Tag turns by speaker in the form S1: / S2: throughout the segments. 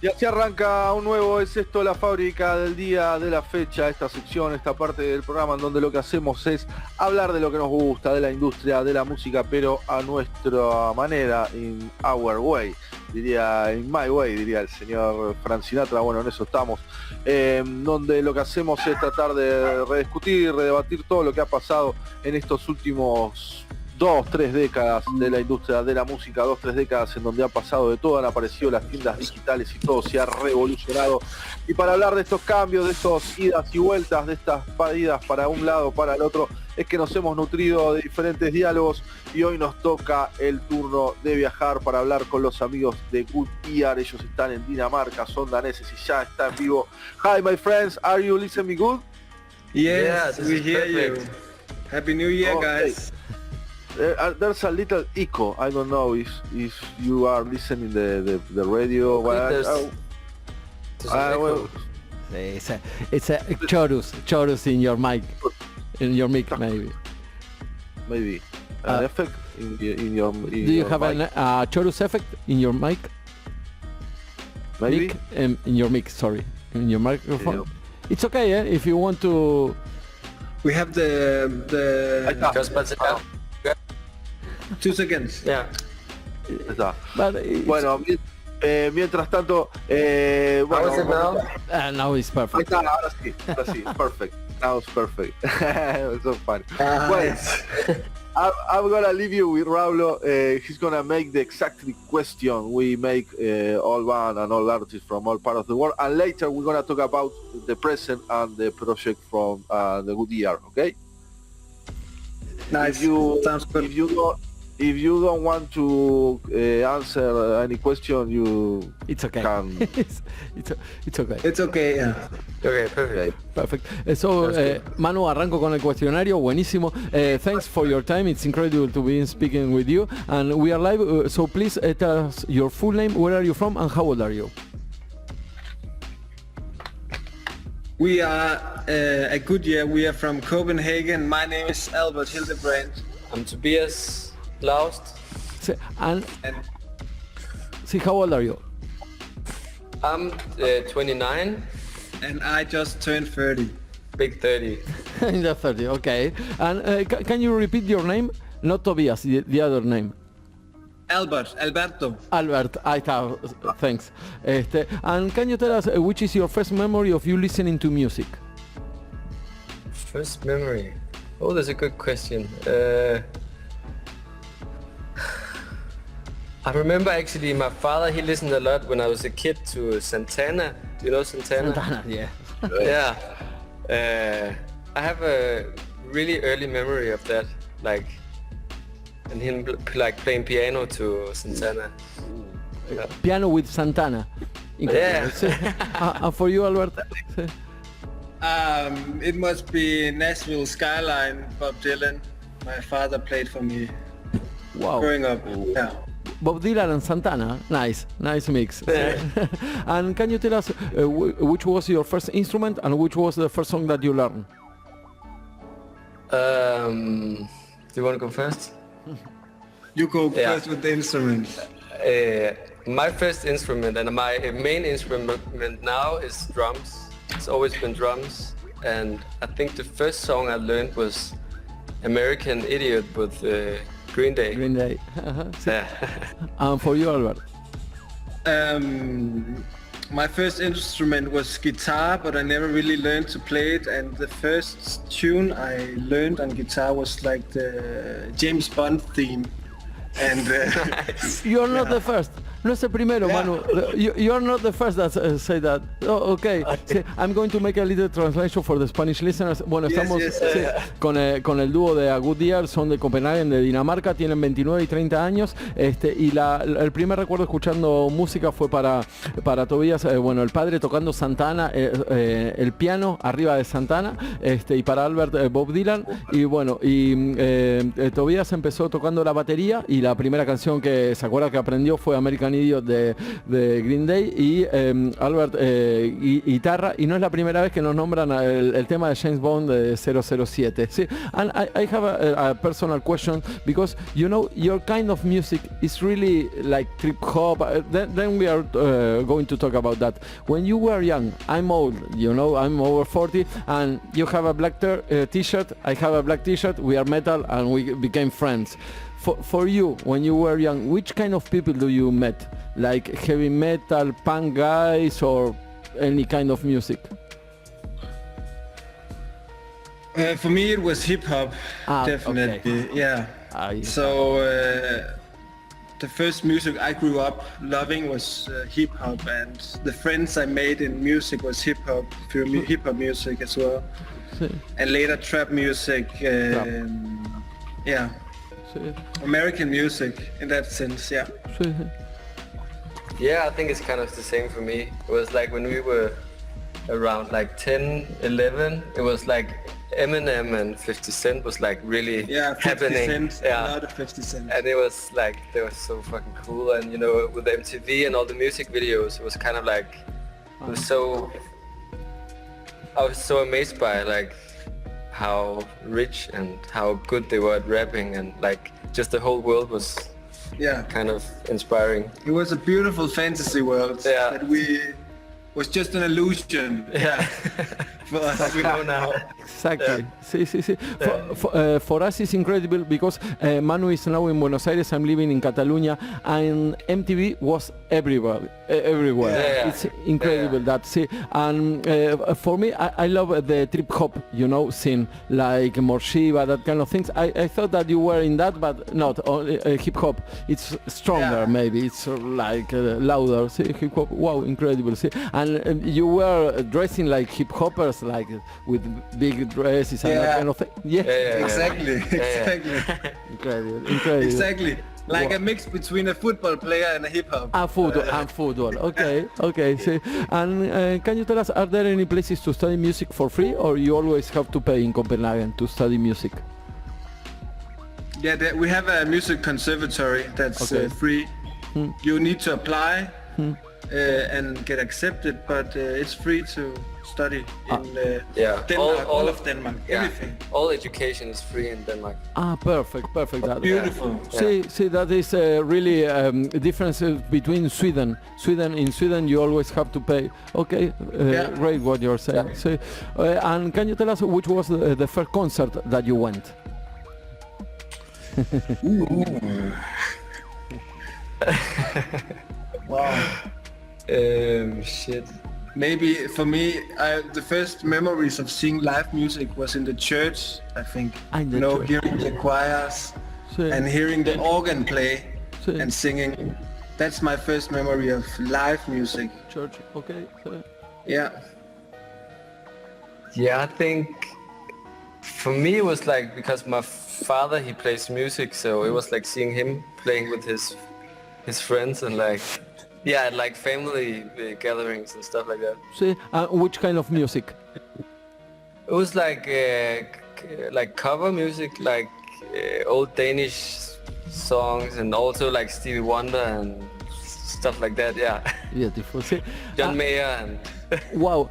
S1: Y así arranca un nuevo Es esto la fábrica del día de la fecha, esta sección, esta parte del programa en donde lo que hacemos es hablar de lo que nos gusta, de la industria, de la música, pero a nuestra manera, in our way, diría, in my way, diría el señor Frank Sinatra. Bueno, en eso estamos, donde lo que hacemos es tratar de rediscutir, redebatir todo lo que ha pasado en estos últimos 2-3 décadas de la industria de la música, 2-3 décadas en donde ha pasado de todo, han aparecido las tiendas digitales y todo se ha revolucionado. Y para hablar de estos cambios, de estos idas y vueltas, de estas idas para un lado, para el otro, es que nos hemos nutrido de diferentes diálogos y hoy nos toca el turno de viajar para hablar con los amigos de Goodyear. Ellos están en Dinamarca, son daneses y ya está en vivo. Hi my friends, are you listening me good?
S2: Yes, we hear you. Happy New Year,
S1: okay.
S2: guys.
S1: There's a little echo. I don't know if you are listening the radio. Well,
S3: it's a chorus in your mic, maybe.
S1: Maybe an effect in your.
S3: Do you have a chorus effect in your mic?
S1: Maybe
S3: in your mix. Sorry, in your microphone. Yeah. It's okay, if you want to.
S2: We have the.
S1: Ah.
S2: 2 seconds.
S1: Yeah. Bueno, mientras tanto, bueno,
S3: now it's perfect.
S1: Ahora sí, perfect. Now it's perfect. It's so fun. Well, I'm gonna leave you with Raulo. He's gonna make the exact question we make all band and all artists from all parts of the world, and later we're gonna talk about the present and the project from the Goodyear. Okay?
S2: Nice. Sounds good.
S1: If you don't want to answer any question,
S3: it's okay.
S1: Can...
S3: it's okay.
S2: It's okay, yeah.
S1: Okay, perfect.
S3: So, Manu, arranco con el cuestionario. Buenísimo. Thanks for your time. It's incredible to be speaking with you. And we are live, so please tell us your full name, where are you from, and how old are you?
S2: We are a Goodyear. We are from Copenhagen. My name is Albert Hildebrand.
S4: I'm Tobias Laust.
S3: And how old are you?
S4: I'm 29.
S2: And I just turned 30.
S4: Big 30.
S3: Just 30, okay. And can you repeat your name? Not Tobias, the other name.
S2: Alberto.
S3: Albert, thanks. And can you tell us which is your first memory of you listening to music?
S4: First memory? Oh, that's a good question. I remember actually my father, he listened a lot when I was a kid to Santana. Do you know Santana?
S3: Santana, yeah.
S4: Yeah. I have a really early memory of that, like, and him like playing piano to Santana.
S3: Yeah. Piano with Santana.
S4: Yeah.
S3: And for you, Albert?
S2: It must be Nashville Skyline, Bob Dylan. My father played for me.
S3: Wow.
S2: Growing up. Yeah.
S3: Bob Dylan and Santana, nice mix.
S4: Yeah.
S3: And can you tell us which was your first instrument and which was the first song that you learned?
S4: Do you want to go first?
S2: You go first with the instrument.
S4: My first instrument and my main instrument now is drums. It's always been drums, and I think the first song I learned was American Idiot with Green Day.
S3: Green Day.
S4: Yeah.
S3: And for you, Albert?
S2: My first instrument was guitar, but I never really learned to play it, and the first tune I learned on guitar was like the James Bond theme. And
S4: Nice.
S3: You're not the first. No es el primero, yeah. Manu. You're not the first that say that. Oh, okay. Sí, I'm going to make a little translation for the Spanish listeners. Bueno, estamos con el dúo de Goodyear, son de Copenhague, de Dinamarca, tienen 29 y 30 años. Y el primer recuerdo escuchando música fue para Tobias, bueno, el padre tocando Santana, el piano arriba de Santana, y para Albert Bob Dylan. Y bueno, Tobias empezó tocando la batería y la primera canción que se acuerda que aprendió fue American American Idiot de Green Day, y Albert guitarra, y no es la primera vez que nos nombran el tema de James Bond de 007. Sí, and I have a personal question, because you know your kind of music is really like trip hop. Then we are going to talk about that. When you were young, I'm old, you know, I'm over 40, and you have a black t-shirt, I have a black t-shirt, we are metal, and we became friends. For you, when you were young, which kind of people do you met? Like heavy metal, punk guys, or any kind of music?
S2: For me, it was hip hop, definitely. Okay. Yeah. So the first music I grew up loving was hip hop, and the friends I made in music was hip hop music as well, and later trap music. Yeah. American music in that sense, yeah.
S4: Yeah, I think it's kind of the same for me. It was like when we were around like 10, 11, it was like Eminem and 50 Cent was like really happening.
S2: A lot of 50 Cent.
S4: And it was like, they were so fucking cool, and you know, with MTV and all the music videos, it was kind of like, I was so amazed by like how rich and how good they were at rapping, and like just the whole world was kind of inspiring.
S2: It was a beautiful fantasy world that was just an illusion.
S4: Yeah. As we know now.
S3: Exactly. Sí. For us it's incredible, because Manu is now in Buenos Aires, I'm living in Catalonia, and MTV was everywhere. It's incredible that. See, and for me, I love the trip hop, you know, scene, like Morshiva, that kind of things. I thought that you were in that, but not hip hop. It's stronger, maybe. It's like louder. See, hip hop. Wow, incredible. See, and you were dressing like hip hoppers, like with big dresses and that kind of thing.
S2: Exactly.
S3: Incredible.
S2: Exactly. Like a mix between a football player and a hip hop.
S3: Football. Okay. See. And can you tell us, are there any places to study music for free, or you always have to pay in Copenhagen to study music?
S2: Yeah, we have a music conservatory that's free. You need to apply and get accepted, but it's free to study in Denmark, all of Denmark, everything.
S4: All education is free in Denmark.
S3: Perfect.
S2: Beautiful.
S3: See, that is really a difference between Sweden. In Sweden you always have to pay. Okay, great what you're saying. Yeah. And can you tell us which was the first concert that you went?
S2: Wow.
S4: Shit.
S2: Maybe for me, the first memories of seeing live music was in the church, I think. Hearing the choirs and hearing the organ play and singing. That's my first memory of live music.
S3: Church, okay.
S2: Yeah.
S4: Yeah, I think for me it was like, because my father, he plays music, so it was like seeing him playing with his friends and like family gatherings and stuff like that.
S3: See, which kind of music?
S4: It was like cover music, like old Danish songs, and also like Stevie Wonder and stuff like that. Yeah.
S3: Beautiful. See,
S4: John Mayer and.
S3: Wow.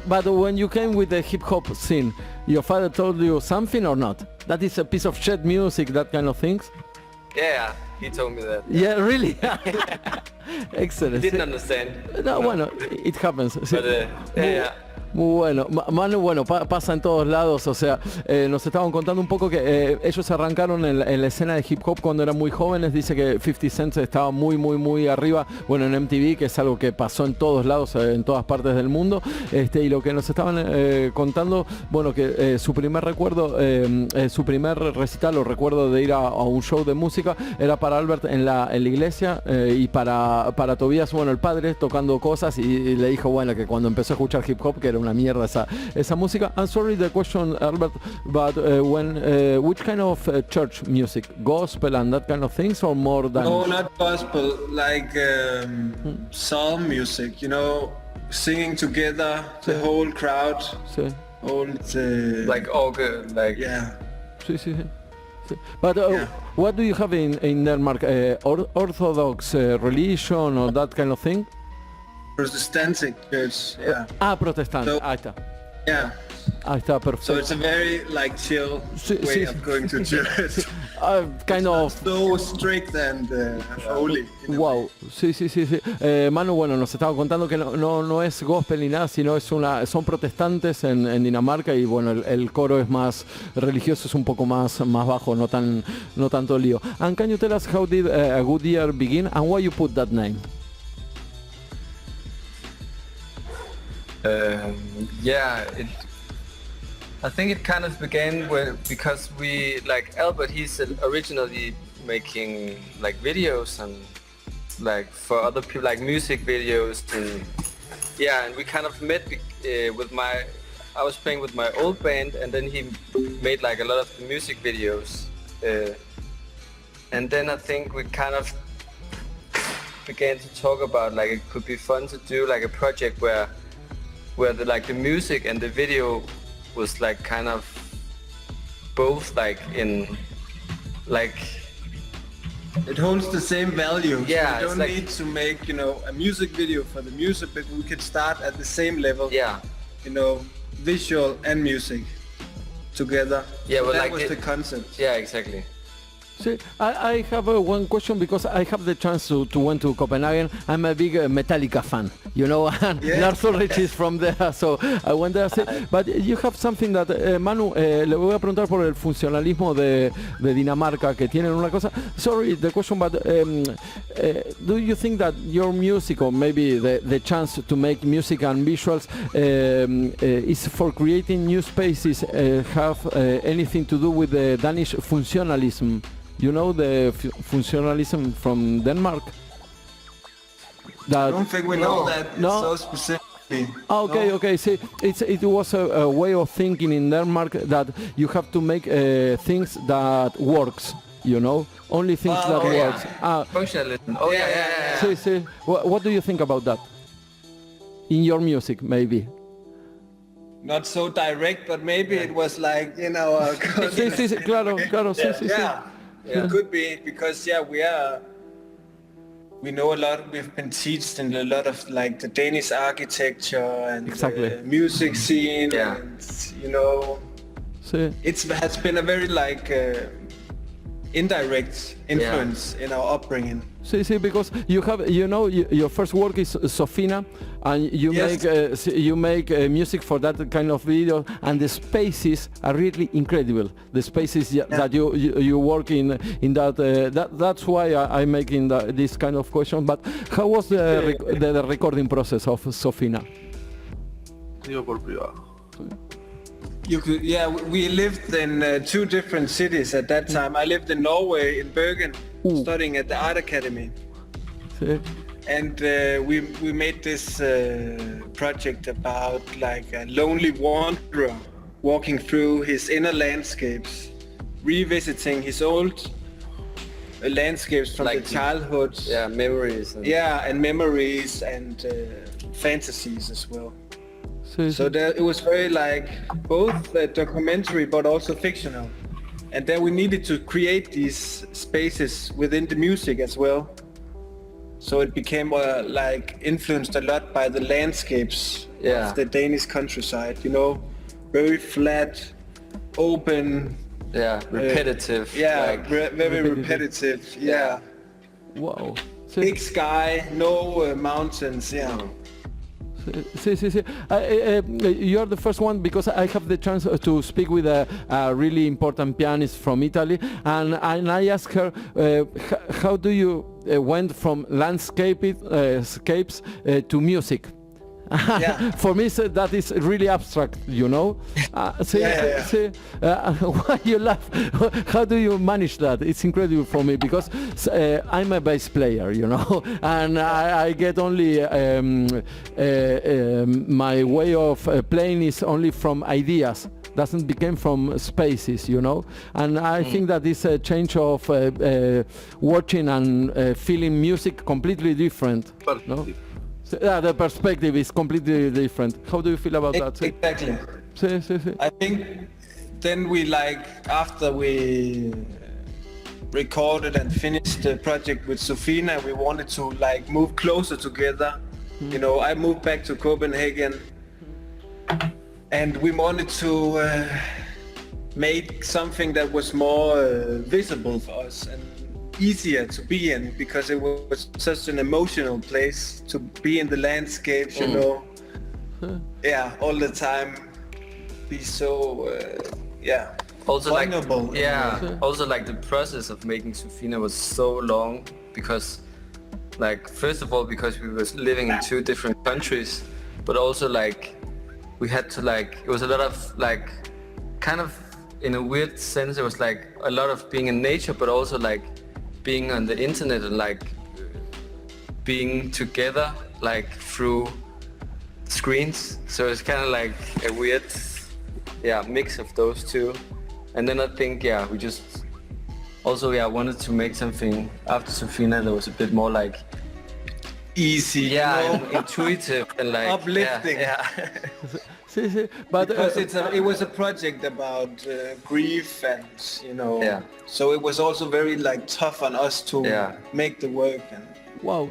S3: But when you came with the hip hop scene, your father told you something or not? That is a piece of shit music, that kind of things?
S4: Yeah. He told me that.
S3: Yeah, really? Excellent.
S4: He didn't understand.
S3: No, bueno, it happens.
S4: But,
S3: Muy bueno, Manu, pasa en todos lados, o sea, nos estaban contando un poco que ellos arrancaron en la escena de hip hop cuando eran muy jóvenes. Dice que 50 Cent estaba muy arriba, bueno, en MTV, que es algo que pasó en todos lados, en todas partes del mundo, y lo que nos estaban contando, bueno, que su primer recuerdo, su primer recital o recuerdo de ir a un show de música era para Albert en la iglesia, y para Tobias, bueno, el padre tocando cosas, y le dijo, bueno, que cuando empezó a escuchar hip hop, que era una mierda esa música. I'm sorry the question, Albert, but which kind of church music? Gospel and that kind of things, or more than...
S2: No, not gospel, like psalm music, you know, singing together, the whole crowd.
S3: Sí.
S2: Old...
S4: like organ, like...
S2: Yeah.
S3: Sí. But what do you have in Denmark? Orthodox religion or that kind of thing?
S2: Protestantic church, yeah.
S3: Protestant.
S2: So,
S3: Ahí está.
S2: Yeah.
S3: Ahí está, perfecto.
S2: So it's a very like chill way of going to church.
S3: Kind of.
S2: So strict and holy.
S3: Wow, sí. Manu, bueno, nos estaba contando que no es gospel ni nada, sino son protestantes en Dinamarca y bueno, el coro es más religioso, es un poco más bajo, no tanto lío. And can you tell us how did A Good Year begin and why you put that name?
S4: I think it kind of began because we, like Albert, he's originally making like videos and like for other people, like music videos, and we kind of met I was playing with my old band, and then he made like a lot of the music videos, and then I think we kind of began to talk about like it could be fun to do like a project where the music and the video was like kind of both like in like
S2: it holds the same value.
S4: Yeah,
S2: so you don't need to make a music video for the music, but we could start at the same level.
S4: Yeah,
S2: visual and music together.
S4: Yeah,
S2: so that was the concept.
S4: Yeah, exactly.
S3: See, I have one question because I have the chance to went to Copenhagen. I'm a big Metallica fan, and Lars Ulrich is from there, so I went there. But you have something that, Manu, le voy a preguntar por el funcionalismo de Dinamarca, que tienen una cosa. Sorry, the question, but do you think that your music, or maybe the chance to make music and visuals, is for creating new spaces, have anything to do with the Danish funcionalism? The funcionalism from Denmark?
S2: I don't think we know that so specifically.
S3: Okay. See, it was a way of thinking in Denmark that you have to make things that works. Only things that works.
S4: Functionalism.
S3: See. What do you think about that? In your music, maybe.
S2: Not so direct, but maybe it was like our.
S3: Sí, claro. Sí.
S2: Yeah. It could be because we know a lot. We've been taught in a lot of like the Danish architecture and the music scene.
S4: Yeah.
S2: And it has been a very like indirect influence in our upbringing.
S3: See, because you have, your first work is Sofina, and you make music for that kind of video, and the spaces are really incredible. The spaces that you work in that. That's why I'm making this kind of question. But how was the recording process of Sofina?
S1: Digo por privado.
S2: We lived in two different cities at that time. I lived in Norway, in Bergen, studying at the art academy. And we made this project about like a lonely wanderer walking through his inner landscapes, revisiting his old landscapes from the childhood.
S4: Yeah, memories.
S2: And memories and fantasies as well. So it was very like both documentary but also fictional, and then we needed to create these spaces within the music as well. So it became like influenced a lot by the landscapes of the Danish countryside. Very flat, open.
S4: Yeah, repetitive.
S2: Very repetitive. Yeah.
S3: Wow.
S2: Big sky, no mountains. Yeah.
S3: Sí. You're the first one because I have the chance to speak with a really important pianist from Italy, and I asked her, how do you went from landscapes to music? For me, that is really abstract, Why you laugh? How do you manage that? It's incredible for me because I'm a bass player, and I get only my way of playing is only from ideas. Doesn't become from spaces, and I think that this change of watching and feeling music completely different. No? The perspective is completely different. How do you feel about that?
S2: Exactly.
S3: Sí.
S2: I think then we after we recorded and finished the project with Sofina, we wanted to like move closer together. You know, I moved back to Copenhagen, and we wanted to make something that was more visible for us and easier to be in, because it was such an emotional place to be in the landscapes, you know. Yeah, all the time. Be so,
S4: also
S2: vulnerable.
S4: Like, also like the process of making Sofina was so long, because like, first of all, because we was living in 2 different countries, but also like we had to like, it was a lot of like, kind of in a weird sense, it was like a lot of being in nature, but also like being on the internet and like being together like through screens. So it's kind of like a weird mix of those two. And then I think we just also wanted to make something after Sofina that was a bit more like
S2: easy,
S4: intuitive and like
S2: uplifting.
S3: But
S2: because it was a project about grief, and you know, so it was also very like tough on us to make the work. And
S3: wow,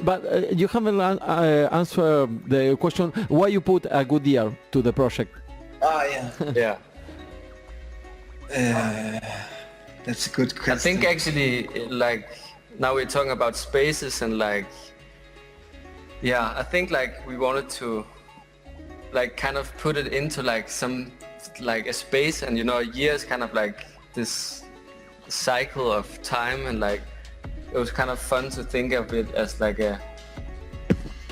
S3: but you haven't answered the question why you put a good year to the project.
S2: That's a good question.
S4: I think actually, like, now we're talking about spaces and like, I think like we wanted to like kind of put it into like some, like a space, and you know, a year is kind of like this cycle of time, and like, it was kind of fun to think of it as like a,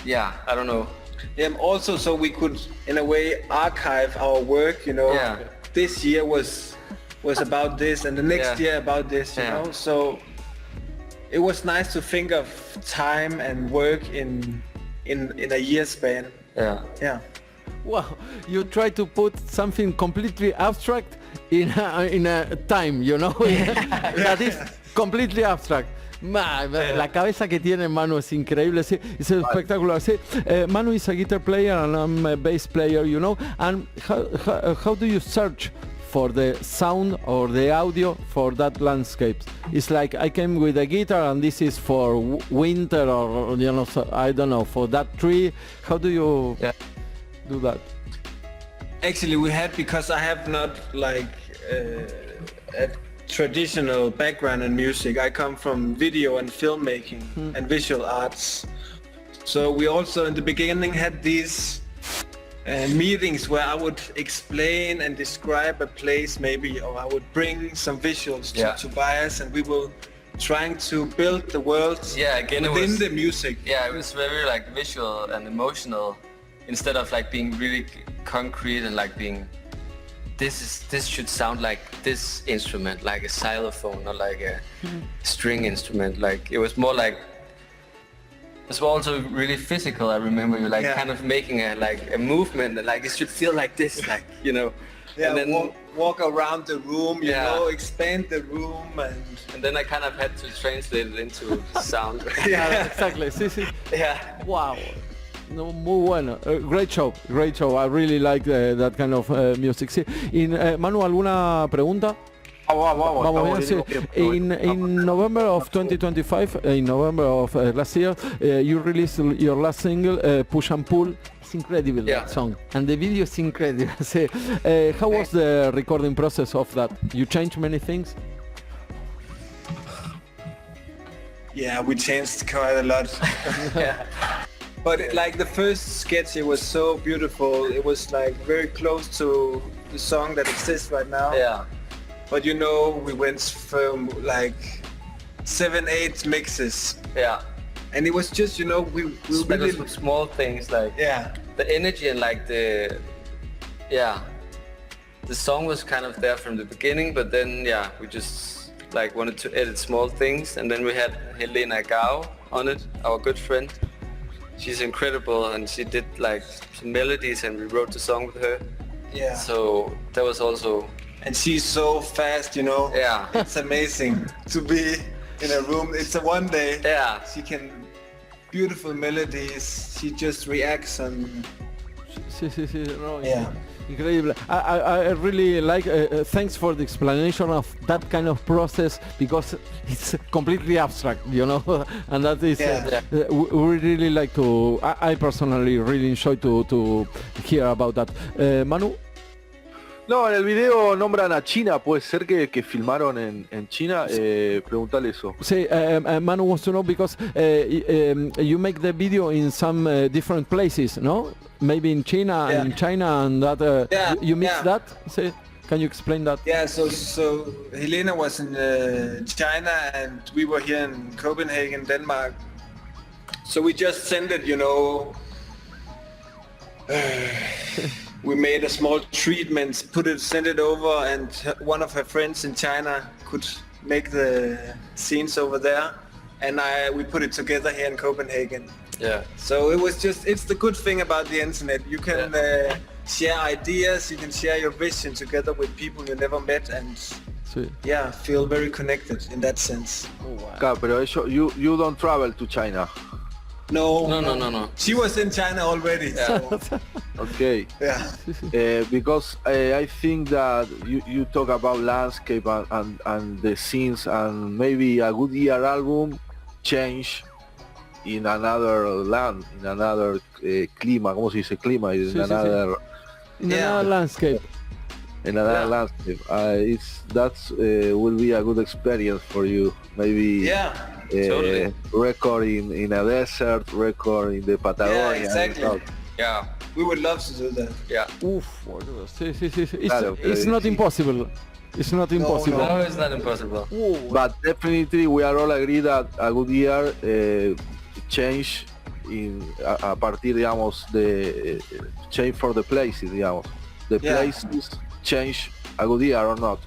S4: I don't know.
S2: Also, so we could, in a way, archive our work, you know. This year was about this, and the next year about this, you know. So it was nice to think of time and work in a year span.
S3: Wow, you try to put something completely abstract in a time, you know, that is completely abstract. La cabeza que tiene Manu es increíble, sí, es espectacular. Sí. Manu is a guitar player and I'm a bass player, you know. And how do you search for the sound or the audio for that landscape? It's like I came with a guitar and this is for winter, or you know, so, I don't know, for that tree. How do you do that?
S2: Actually, we had, because I have not like a traditional background in music. I come from video and filmmaking and visual arts. So we also in the beginning had these meetings where I would explain and describe a place maybe, or I would bring some visuals to Tobias, and we were trying to build the world within the music. Yeah,
S4: it was very like visual and emotional, instead of like being really concrete and like being, this should sound like this instrument, like a xylophone or like a string instrument. Like it was more like, it was also really physical. I remember you like kind of making a movement, and like it should feel like this, like, you know.
S2: And then walk around the room, you know, expand the room,
S4: and then I kind of had to translate it into sound.
S3: Exactly. Sí. Wow. No, muy bueno. Great show. I really like that kind of music. Sí. Manu, ¿alguna pregunta? Vamos bien, sí. In November of 2025, in November of last year, you released your last single, Push and Pull. It's incredible, that song. And the video is incredible. Sí. How was the recording process of that? You changed many things?
S2: Yeah, we changed quite a lot. But like the first sketch, it was so beautiful. It was like very close to the song that exists right now.
S4: Yeah.
S2: But you know, we went from like 7-8 mixes.
S4: Yeah.
S2: And it was just, you know, we really
S4: small things like the energy and like the song was kind of there from the beginning, but then we just like wanted to edit small things, and then we had Helena Gao on it, our good friend. She's incredible, and she did like some melodies, and we wrote the song with her.
S2: Yeah.
S4: So that was also.
S2: And she's so fast, you know.
S4: Yeah.
S2: It's amazing to be in a room. It's a one day.
S4: Yeah.
S2: She can beautiful melodies. She just reacts and.
S3: Sí. No,
S2: yeah.
S3: Incredible. I really like, thanks for the explanation of that kind of process, because it's completely abstract, you know, and that is, we really like to, I personally really enjoy to hear about that. Manu?
S1: No, en el video nombran a China, puede ser que filmaron en China, preguntale eso.
S3: Sí, Manu wants to know because you make the video in some different places, no? Maybe in China and that you mix that. See, can you explain that?
S2: Yeah, so Helena was in China and we were here in Copenhagen, Denmark. So we just sent it, you know. We made a small treatment, sent it over, and one of her friends in China could make the scenes over there, and we put it together here in Copenhagen.
S4: Yeah.
S2: So it's the good thing about the internet. You can share ideas, you can share your vision together with people you never met, and feel very connected in that sense.
S1: Oh, wow. Claro, pero you don't travel to China.
S2: No. She was in China already. Yeah. So.
S1: Okay.
S2: Yeah.
S1: Because I think that you talk about landscape and the scenes, and maybe a good year album change in another land, in another clima. ¿Cómo se dice clima? In another
S3: landscape.
S1: In another landscape. That's will be a good experience for you. Maybe.
S2: Yeah.
S1: Totally. Record in a desert, record in the Patagonia.
S2: Yeah, exactly.
S4: Yeah.
S2: We would love to do that.
S4: Yeah.
S3: Oof, it's not impossible. It's not impossible.
S4: No, it's not impossible.
S1: But definitely we are all agreed that a good year change a partir, digamos, de change for the places, digamos. The places change a good year or not.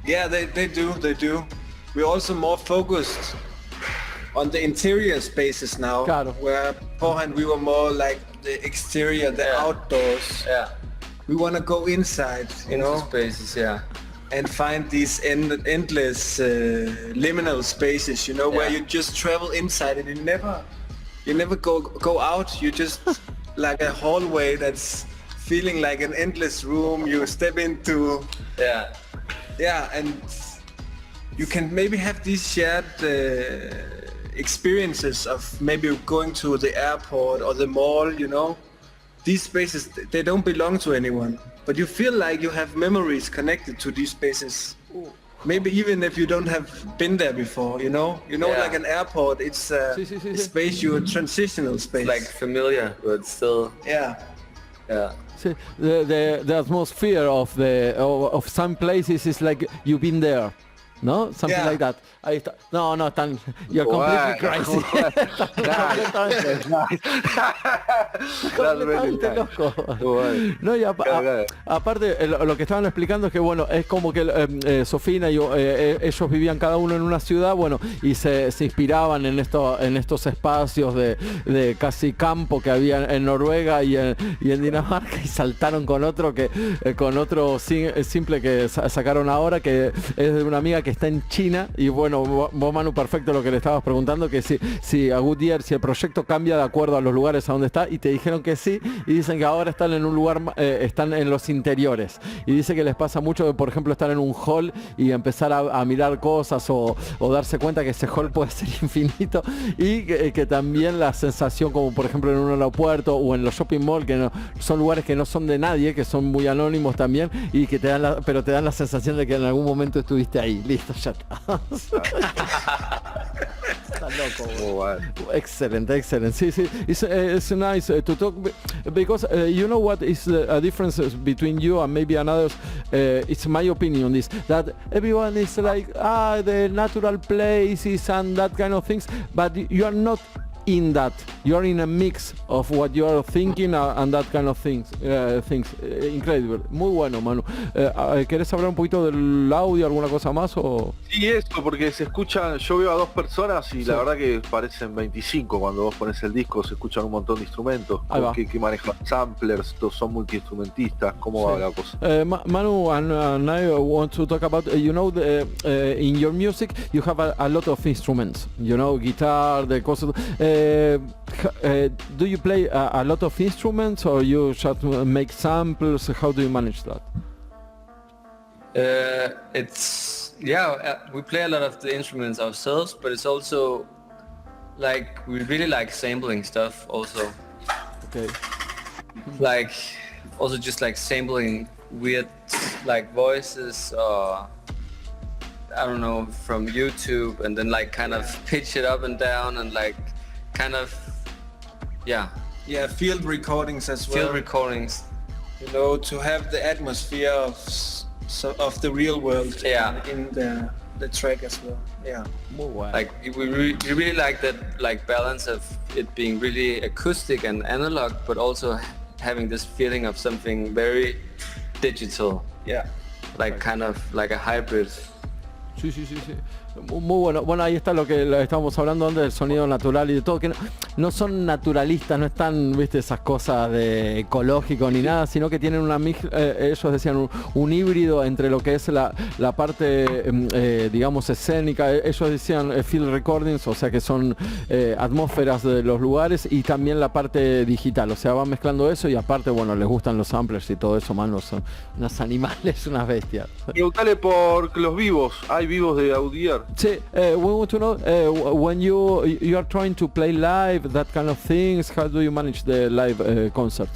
S2: Yeah, they do. We're also more focused on the interior spaces now, where beforehand we were more like the exterior, the outdoors.
S4: Yeah.
S2: We want to go inside, you know,
S4: spaces,
S2: and find these endless liminal spaces, you know, where you just travel inside and you never go out. You just like a hallway that's feeling like an endless room. You step into. Yeah, and you can maybe have these shared experiences of maybe going to the airport or the mall, you know. These spaces, they don't belong to anyone, but you feel like you have memories connected to these spaces. Maybe even if you don't have been there before, you know, like an airport, it's a space, a transitional space.
S4: It's like familiar, but still.
S2: Yeah.
S3: See, the atmosphere of some places is like you've been there. No? Something like that. Ahí está. No, you're completely crazy. Completamente loco. No, y aparte, lo que estaban explicando es que, bueno, es como que Sofina y ellos vivían cada uno en una ciudad, bueno, y se inspiraban en estos espacios de casi campo que había en Noruega y en Dinamarca, y saltaron con otro simple que sacaron ahora, que es de una amiga que está en China. Y bueno, vos, Manu, perfecto lo que le estabas preguntando, que si a Goodyear, si el proyecto cambia de acuerdo a los lugares a donde está, y te dijeron que sí, y dicen que ahora están en un lugar, están en los interiores, y dice que les pasa mucho de, por ejemplo, estar en un hall y empezar a mirar cosas o darse cuenta que ese hall puede ser infinito, y que también la sensación, como por ejemplo en un aeropuerto o en los shopping mall, que son lugares que no son de nadie, que son muy anónimos también, y que te dan la sensación de que en algún momento estuviste ahí. Listo, ya está. Está loco. Excellent. Sí. It's nice to talk, because you know what is a difference between you and maybe another. It's my opinion is that everyone is like the natural places and that kind of things, but you are not in that. You're in a mix of what you are thinking and that kind of things. Incredible. Muy bueno, Manu. ¿Querés hablar un poquito del audio, alguna cosa más? O?
S1: Sí, eso, porque se escuchan, yo veo a dos personas y la verdad que parecen 25 cuando vos pones el disco, se escuchan un montón de instrumentos. Que manejan samplers, son multiinstrumentistas, ¿cómo va la cosa?
S3: Manu and I want to talk about, in your music you have a lot of instruments, guitar, the cosas. do you play a lot of instruments, or you just make samples? How do you manage that?
S4: We play a lot of the instruments ourselves, but it's also like we really like sampling stuff also.
S3: Okay.
S4: Like also just like sampling weird like voices or I don't know from YouTube, and then like kind of pitch it up and down and like kind of
S2: field recordings as well.
S4: Field recordings,
S2: you know, to have the atmosphere of the real world in the track as well. Yeah.
S3: Oh, wow.
S4: Like we really like that like balance of it being really acoustic and analog, but also having this feeling of something very digital.
S2: Yeah.
S4: Like kind of like a hybrid.
S3: Sí. Muy bueno. Bueno, ahí está lo que estábamos hablando antes del sonido natural y de todo, que no son naturalistas, no están, viste, esas cosas de ecológico ni nada, sino que tienen una ellos decían un híbrido entre lo que es la parte digamos escénica. Ellos decían field recordings, o sea que son atmósferas de los lugares, y también la parte digital, o sea, van mezclando eso, y aparte, bueno, les gustan los samplers y todo eso, manos, son unos animales, unas bestias.
S1: Preguntale por los vivos, ¿hay vivos de Audier?
S3: Sí, we want to know when you are trying to play live, that kind of things, how do you manage the live concert?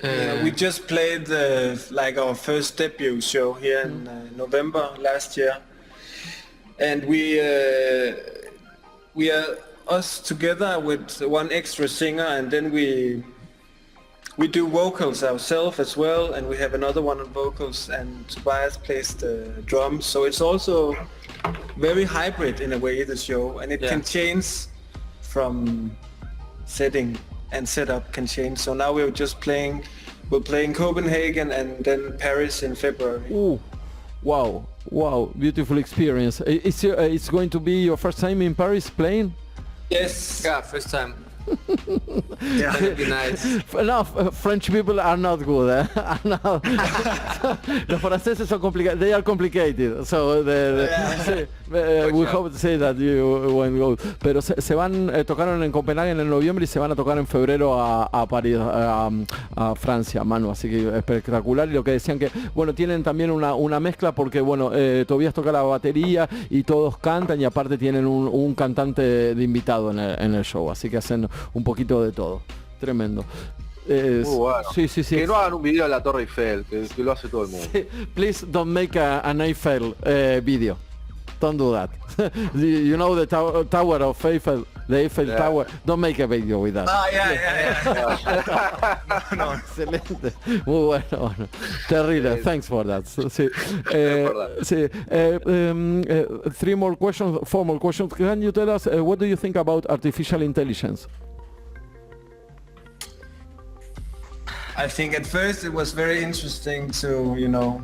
S2: We just played like our first debut show here in November last year, and we are us together with one extra singer, and then we do vocals ourselves as well, and we have another one on vocals, and Tobias plays the drums. So it's also very hybrid in a way, the show, and it can change from setting and setup can change. So now we're playing Copenhagen and then Paris in February.
S3: Ooh, wow, beautiful experience. It's going to be your first time in Paris playing?
S2: Yes.
S4: Yeah, first time.
S2: Yeah.
S4: That'd be nice.
S3: No, French people are not good. No. Los franceses son complicated. They are complicated. So we hope to say that you won't go. Pero se van, tocaron en Copenhague en noviembre y se van a tocar en febrero a París, a Francia, Manu. Así que espectacular. Y lo que decían que, bueno, tienen también una mezcla porque, bueno, Tobias toca la batería y todos cantan, y aparte tienen un cantante de invitado en el show. Así que hacen un poquito de todo. Tremendo.
S1: Bueno.
S3: Sí.
S1: Que no hagan un video de la Torre Eiffel, que lo hace todo el mundo.
S3: Sí. Please don't make an Eiffel video. Don't do that. You know the tower of Eiffel, the Eiffel Tower. Don't make a video with that.
S2: No.
S3: Excelente. Muy bueno. Terrible. Thanks for that. Sí. Four more questions. Can you tell us what do you think about artificial intelligence?
S2: I think at first it was very interesting to, you know,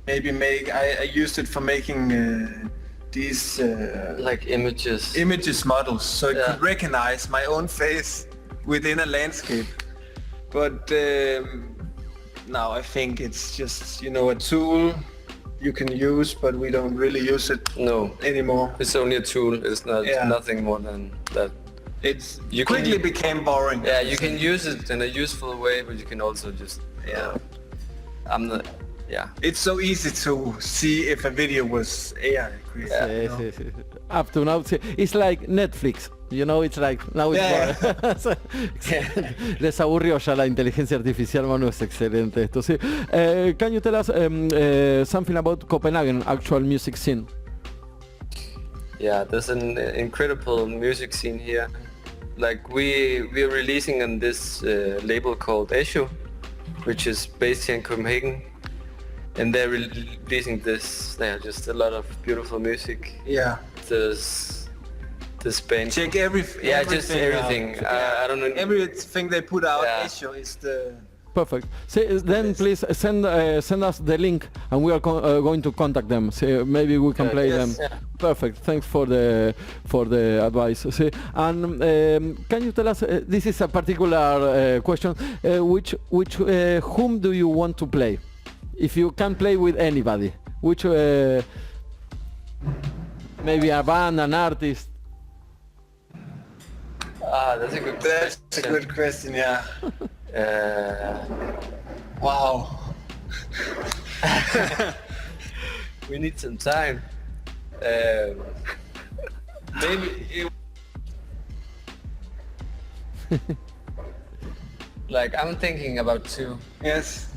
S2: maybe I used it for making these
S4: like images
S2: models, so it could recognize my own face within a landscape. But now I think it's just, you know, a tool you can use, but we don't really use it anymore.
S4: It's only a tool. It's not nothing more than that.
S2: It's quickly became boring.
S4: Yeah, you can use it in a useful way, but you can also just
S2: It's so easy to see if a video was AI created.
S3: Sí. Up to now, it's like Netflix. You know, it's like now it's Les aburrió ya la inteligencia artificial, Manu, es excelente esto. Sí. Can you tell us something about Copenhagen actual music scene?
S4: Yeah, there's an incredible music scene here. Like we're releasing on this label called Esho, which is based here in Copenhagen, and they're releasing this. They have just a lot of beautiful music.
S2: Yeah.
S4: There's this band.
S2: Check everything.
S4: Yeah, just everything. I don't know.
S2: Everything they put out, Esho is the.
S3: Perfect. Then please send us the link, and we are going to contact them. Maybe we can play them. Yeah. Perfect. Thanks for the advice. And can you tell us? This is a particular question. Whom do you want to play? If you can play with anybody, which maybe a band, an artist.
S4: That's a good question.
S2: That's a good question, yeah. Wow.
S4: We need some time. Maybe it, like I'm thinking about two.
S2: Yes.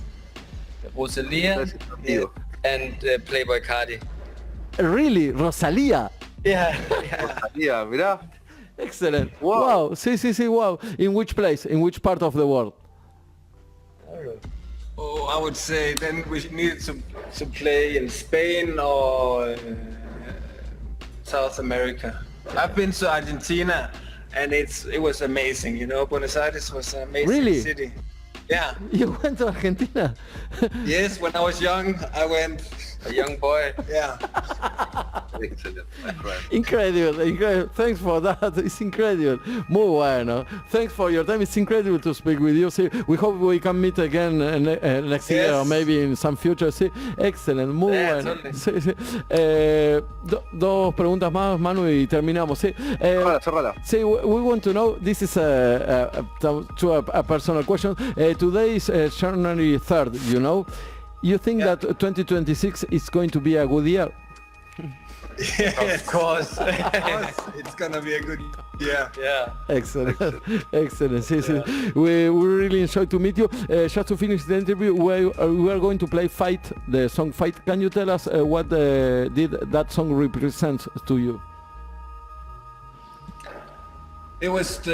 S4: Rosalia and Playboy Cardi.
S3: Really, Rosalía.
S4: Yeah.
S1: Yeah, mirá.
S3: Excellent.
S1: Wow.
S3: Wow. Sí, wow. In which place? In which part of the world?
S2: Oh, I would say then we need to play in Spain or South America. I've been to Argentina and it was amazing, you know. Buenos Aires was an amazing
S3: Really?
S2: city. Yeah.
S3: You went to Argentina?
S2: Yes, when I was young, I went.
S4: A young boy.
S2: Yeah.
S3: Incredible. Thanks for that. It's incredible. Muy bueno. Thanks for your time. It's incredible to speak with you. See, we hope we can meet again next year or maybe in some future. Sí, excellent. Muy bueno.
S4: Totally.
S3: Sí. Dos preguntas más, Manu, y terminamos. Sí.
S1: Cerrala.
S3: Sí, we want to know. This is a personal question. Today is January 3rd. You know. You think that 2026 is going to be a good year?
S4: Of course.
S2: It's gonna be a good year.
S4: Yeah.
S3: Excellent. Sí. We really enjoyed to meet you. Just to finish the interview, we are going to play Fight, the song Fight. Can you tell us what did that song represent to you?
S2: It was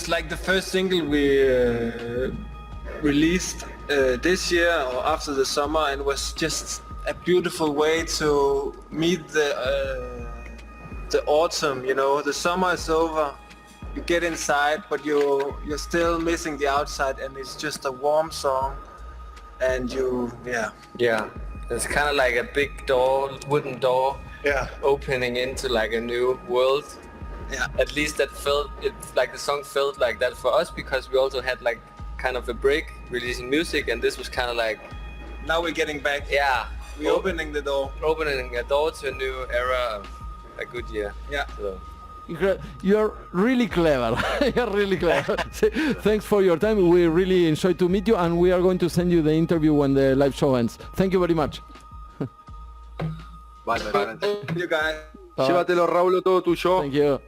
S2: like the first single we released this year or after the summer, and was just a beautiful way to meet the autumn. You know, the summer is over, you get inside, but you're still missing the outside, and it's just a warm song, and
S4: Yeah. It's kind of like a big wooden door opening into like a new world.
S2: Yeah.
S4: At least that felt, it's like the song felt like that for us, because we also had like kind of a break releasing music, and this was kind of like,
S2: now we're getting back.
S4: yeah,
S2: We're opening the door.
S4: opening a door to a new era of a good year.
S2: Yeah.
S4: So.
S3: You're really clever. You're really clever. Thanks for your time. We really enjoyed to meet you, and we are going to send you the interview when the live show ends. Thank you very much.
S1: Vale.
S2: You guys.
S1: Llévatelo, Raúl, todo tuyo.
S3: Thank you.